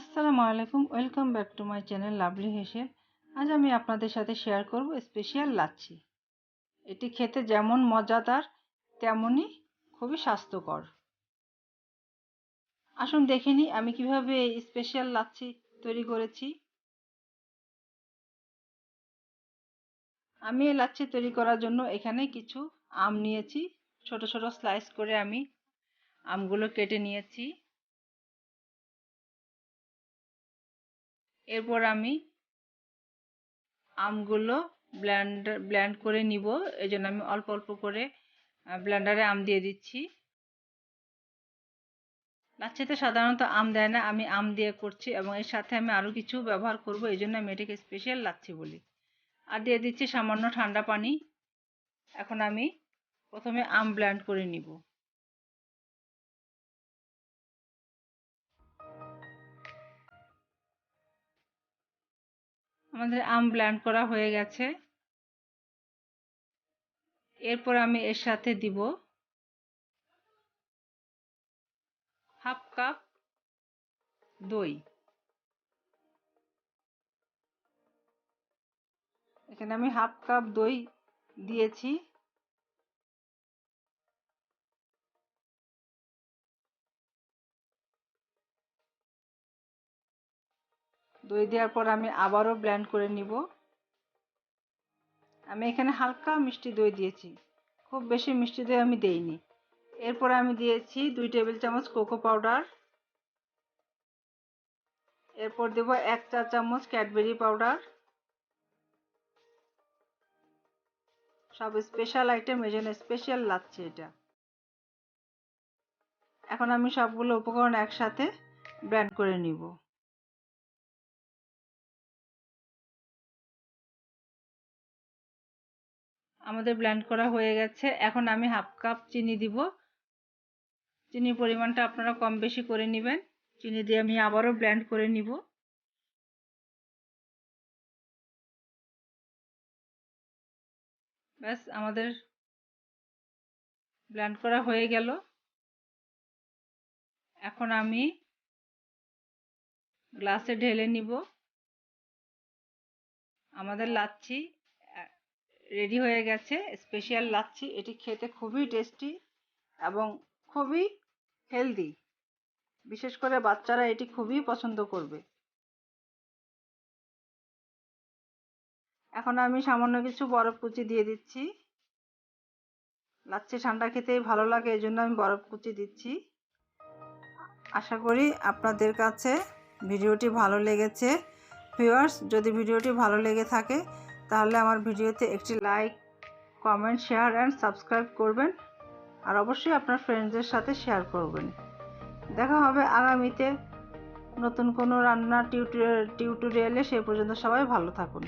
আসসালামু আলাইকুম, welcome back to my channel lovely হেসেল। আজ আমি আপনাদের সাথে শেয়ার করব স্পেশাল লাচ্ছি। এটি খেতে যেমন মজাদার তেমনই খুবই স্বাস্থ্যকর। আসুন দেখে নিই আমি কিভাবে এই স্পেশাল লাচ্ছি তৈরি করেছি। আমি এই লাচ্ছি তৈরি করার জন্য এখানে কিছু আম নিয়েছি। ছোট ছোট স্লাইস করে আমি আমগুলো কেটে নিয়েছি। এরপর আমি আমগুলো ব্লেন্ড করে নিব। এজন্য আমি অল্প অল্প করে ব্লেন্ডারে আম দিয়ে দিচ্ছি। লাচ্ছিতে সাধারণত আম দেয় না, আমি আম দিয়ে করছি এবং এর সাথে আমি আরও কিছু ব্যবহার করব, এই জন্য আমি এটাকে স্পেশাল লাচ্ছি বলি। আর দিয়ে দিচ্ছি সামান্য ঠান্ডা পানি। এখন আমি প্রথমে আম ব্লেন্ড করে নিব। আমাদের আম ব্লেন্ড করা হয়ে গেছে। এরপর আমি এর সাথে দিব হাফ কাপ দই। এখানে আমি হাফ কাপ দই দিয়েছি। দই দেওয়ার পর আমি আবারও ব্লেন্ড করে নিব। আমি এখানে হালকা মিষ্টি দই দিয়েছি, খুব বেশি মিষ্টি দই আমি দেইনি। এরপর আমি দিয়েছি 2 টেবিল চামচ কোকো পাউডার। এরপর দেব 1 চা চামচ ক্যাডবেরি পাউডার। সব স্পেশাল আইটেম, এজন্য স্পেশাল লাচ্ছি এটা। এখন আমি সবগুলো উপকরণ একসাথে ব্লেন্ড করে নিব। আমাদের ব্লেন্ড করা হয়ে গেছে। এখন আমি হাফ কাপ চিনি দিব। চিনির পরিমাণটা আপনারা কম বেশি করে নেবেন। চিনি দিয়ে আমি আবারও ব্লেন্ড করে নিব। ব্যাস, আমাদের ব্লেন্ড করা হয়ে গেল। এখন আমি গ্লাসে ঢেলে নিব। আমাদের লাচ্ছি রেডি হয়ে গেছে, স্পেশাল লাচ্ছি। এটি খেতে খুবই টেস্টি এবং খুবই হেলদি। বিশেষ করে বাচ্চারা এটি খুবই পছন্দ করবে। এখন আমি সামান্য কিছু বরফ কুচি দিয়ে দিচ্ছি। লাচ্ছি ঠান্ডা খেতেই ভালো লাগে, এই জন্য আমি বরফ কুচি দিচ্ছি। আশা করি আপনাদের কাছে ভিডিওটি ভালো লেগেছে। ভিউয়ার্স, যদি ভিডিওটি ভালো লেগে থাকে তাহলে আমার ভিডিওতে একটি like, comment, share and subscribe করবেন। আর অবশ্যই আপনার ফ্রেন্ডসদের সাথে শেয়ার করবেন। দেখা হবে আগামীতে নতুন কোনো রান্নার টিউটোরিয়ালে। সে পর্যন্ত সবাই ভালো থাকুন।